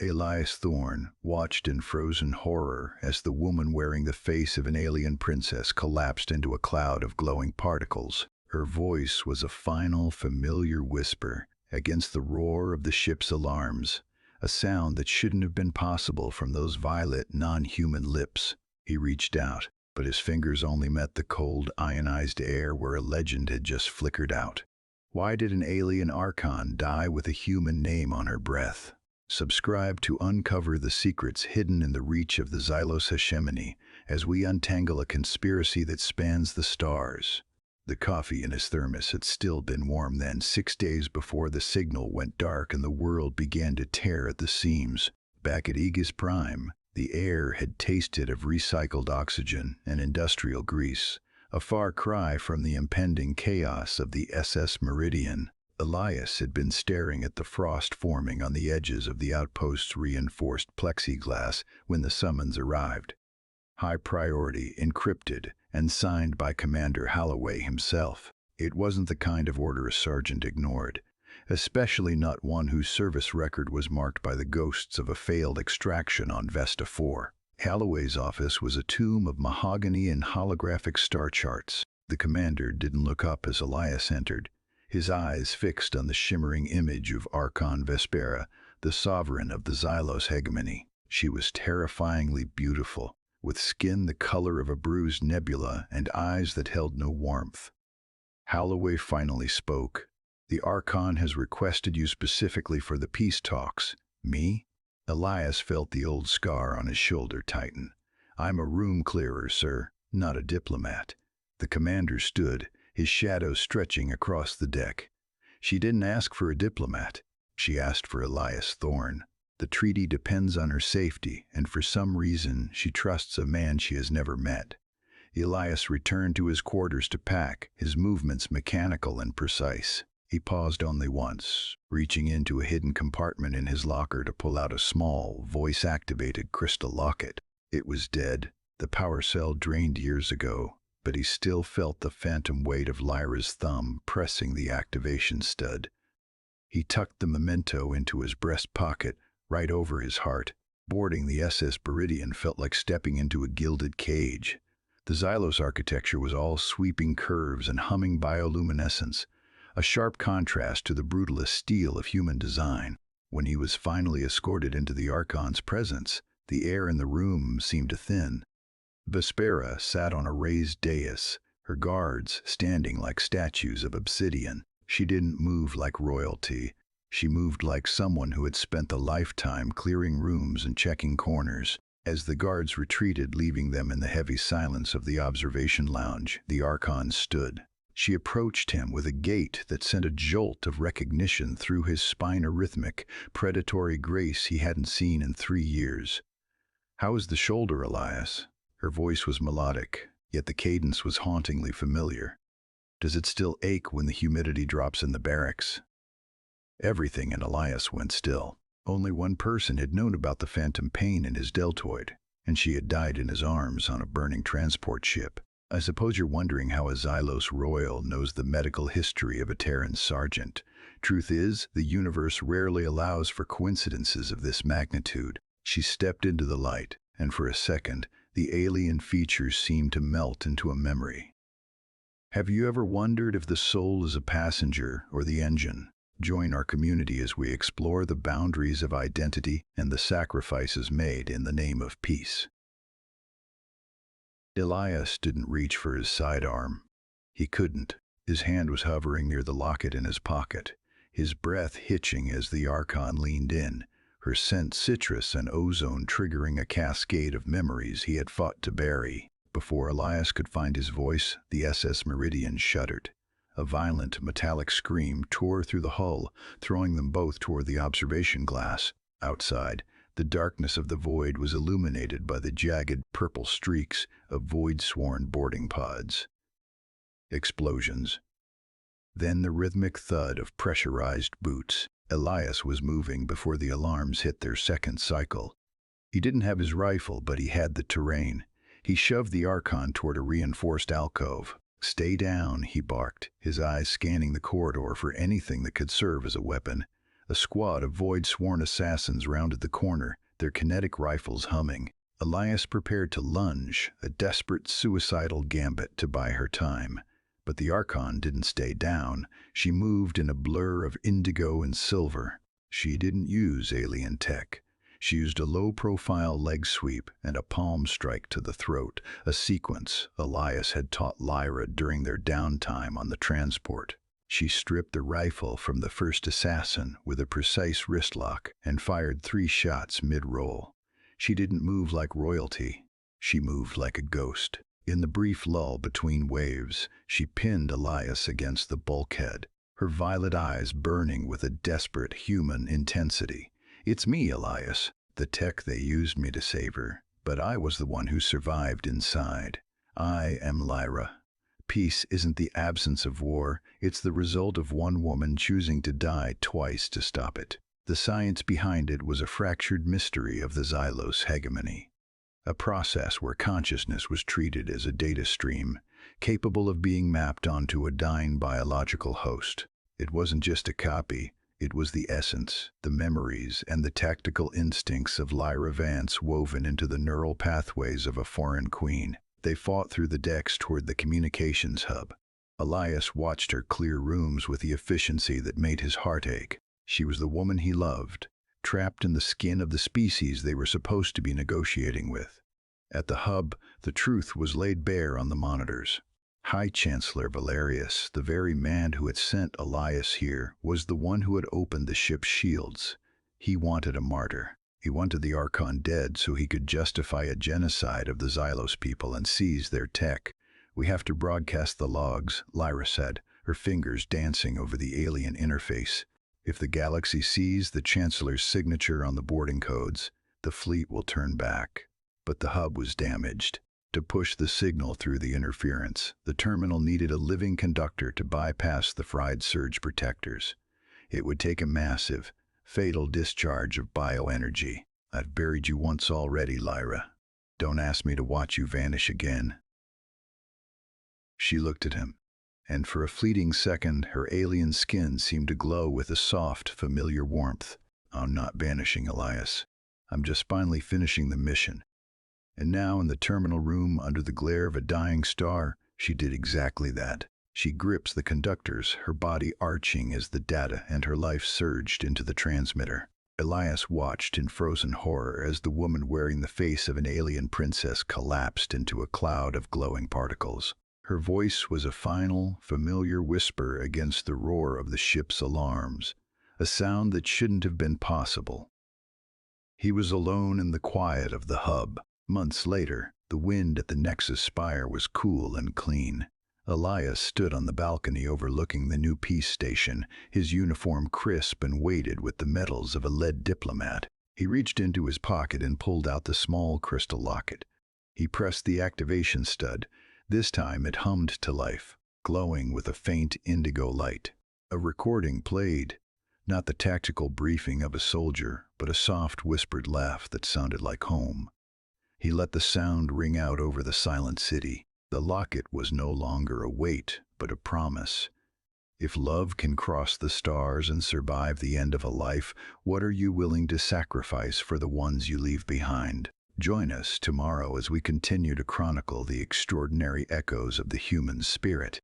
Elias Thorne watched in frozen horror as the woman wearing the face of an alien princess collapsed into a cloud of glowing particles. Her voice was a final, familiar whisper against the roar of the ship's alarms, a sound that shouldn't have been possible from those violet, non-human lips. He reached out, but his fingers only met the cold, ionized air where a legend had just flickered out. Why did an alien Archon die with a human name on her breath? Subscribe to uncover the secrets hidden in the reach of the Xylos hegemony as we untangle a conspiracy that spans the stars. The coffee in his thermos had still been warm then, 6 days before the signal went dark and the world began to tear at the seams. Back at Aegis Prime, the air had tasted of recycled oxygen and industrial grease, a far cry from the impending chaos of the SS Meridian. Elias had been staring at the frost forming on the edges of the outpost's reinforced plexiglass when the summons arrived. High priority, encrypted, and signed by Commander Holloway himself. It wasn't the kind of order a sergeant ignored, especially not one whose service record was marked by the ghosts of a failed extraction on Vesta 4. Holloway's office was a tomb of mahogany and holographic star charts. The commander didn't look up as Elias entered, his eyes fixed on the shimmering image of Archon Vespera, the sovereign of the Xylos hegemony. She was terrifyingly beautiful, with skin the color of a bruised nebula and eyes that held no warmth. Holloway finally spoke. "The Archon has requested you specifically for the peace talks." "Me?" Elias felt the old scar on his shoulder tighten. "I'm a room clearer, sir, not a diplomat." The commander stood, his shadow stretching across the deck. "She didn't ask for a diplomat. She asked for Elias Thorne. The treaty depends on her safety, and for some reason she trusts a man she has never met." Elias returned to his quarters to pack, his movements mechanical and precise. He paused only once, reaching into a hidden compartment in his locker to pull out a small, voice-activated crystal locket. It was dead, the power cell drained years ago, but he still felt the phantom weight of Lyra's thumb pressing the activation stud. He tucked the memento into his breast pocket, right over his heart. Boarding the SS Beridian felt like stepping into a gilded cage. The Xylos architecture was all sweeping curves and humming bioluminescence, a sharp contrast to the brutalist steel of human design. When he was finally escorted into the Archon's presence, the air in the room seemed to thin. Vespera sat on a raised dais, her guards standing like statues of obsidian. She didn't move like royalty. She moved like someone who had spent a lifetime clearing rooms and checking corners. As the guards retreated, leaving them in the heavy silence of the observation lounge, the Archon stood. She approached him with a gait that sent a jolt of recognition through his spine, a rhythmic, predatory grace he hadn't seen in 3 years. "How is the shoulder, Elias?" Her voice was melodic, yet the cadence was hauntingly familiar. "Does it still ache when the humidity drops in the barracks?" Everything in Elias went still. Only one person had known about the phantom pain in his deltoid, and she had died in his arms on a burning transport ship. "I suppose you're wondering how a Xylos royal knows the medical history of a Terran sergeant. Truth is, the universe rarely allows for coincidences of this magnitude." She stepped into the light, and for a second, the alien features seemed to melt into a memory. "Have you ever wondered if the soul is a passenger or the engine? Join our community as we explore the boundaries of identity and the sacrifices made in the name of peace." Elias didn't reach for his sidearm. He couldn't. His hand was hovering near the locket in his pocket, his breath hitching as the Archon leaned in, her scent citrus and ozone triggering a cascade of memories he had fought to bury. Before Elias could find his voice, the SS Meridian shuddered. A violent metallic scream tore through the hull, throwing them both toward the observation glass. Outside, the darkness of the void was illuminated by the jagged purple streaks of void-sworn boarding pods. Explosions. Then the rhythmic thud of pressurized boots. Elias was moving before the alarms hit their second cycle. He didn't have his rifle, but he had the terrain. He shoved the Archon toward a reinforced alcove. "Stay down," he barked, his eyes scanning the corridor for anything that could serve as a weapon. A squad of void-sworn assassins rounded the corner, their kinetic rifles humming. Elias prepared to lunge, a desperate suicidal gambit to buy her time. But the Archon didn't stay down. She moved in a blur of indigo and silver. She didn't use alien tech. She used a low-profile leg sweep and a palm strike to the throat, a sequence Elias had taught Lyra during their downtime on the transport. She stripped the rifle from the first assassin with a precise wristlock and fired 3 shots mid-roll. She didn't move like royalty. She moved like a ghost. In the brief lull between waves, she pinned Elias against the bulkhead, her violet eyes burning with a desperate human intensity. "It's me, Elias. The tech they used me to save her, but I was the one who survived inside. I am Lyra. Peace isn't the absence of war, it's the result of one woman choosing to die twice to stop it." The science behind it was a fractured mystery of the Xylos hegemony, a process where consciousness was treated as a data stream, capable of being mapped onto a dying biological host. It wasn't just a copy, it was the essence, the memories, and the tactical instincts of Lyra Vance woven into the neural pathways of a foreign queen. They fought through the decks toward the communications hub. Elias watched her clear rooms with the efficiency that made his heart ache. She was the woman he loved, trapped in the skin of the species they were supposed to be negotiating with. At the hub, the truth was laid bare on the monitors. High Chancellor Valerius, the very man who had sent Elias here, was the one who had opened the ship's shields. He wanted a martyr. He wanted the Archon dead so he could justify a genocide of the Xylos people and seize their tech. "We have to broadcast the logs," Lyra said, her fingers dancing over the alien interface. "If the galaxy sees the Chancellor's signature on the boarding codes, the fleet will turn back." But the hub was damaged. To push the signal through the interference, the terminal needed a living conductor to bypass the fried surge protectors. It would take a massive, fatal discharge of bioenergy. "I've buried you once already, Lyra. Don't ask me to watch you vanish again." She looked at him, and for a fleeting second her alien skin seemed to glow with a soft, familiar warmth. "I'm not vanishing, Elias. I'm just finally finishing the mission." And now in the terminal room, under the glare of a dying star, she did exactly that. She gripped the conductors, her body arching as the data and her life surged into the transmitter. Elias watched in frozen horror as the woman wearing the face of an alien princess collapsed into a cloud of glowing particles. Her voice was a final, familiar whisper against the roar of the ship's alarms, a sound that shouldn't have been possible. He was alone in the quiet of the hub. Months later, the wind at the Nexus spire was cool and clean. Elias stood on the balcony overlooking the new peace station, his uniform crisp and weighted with the metals of a lead diplomat. He reached into his pocket and pulled out the small crystal locket. He pressed the activation stud. This time it hummed to life, glowing with a faint indigo light. A recording played, not the tactical briefing of a soldier, but a soft whispered laugh that sounded like home. He let the sound ring out over the silent city. The locket was no longer a weight, but a promise. If love can cross the stars and survive the end of a life, what are you willing to sacrifice for the ones you leave behind? Join us tomorrow as we continue to chronicle the extraordinary echoes of the human spirit.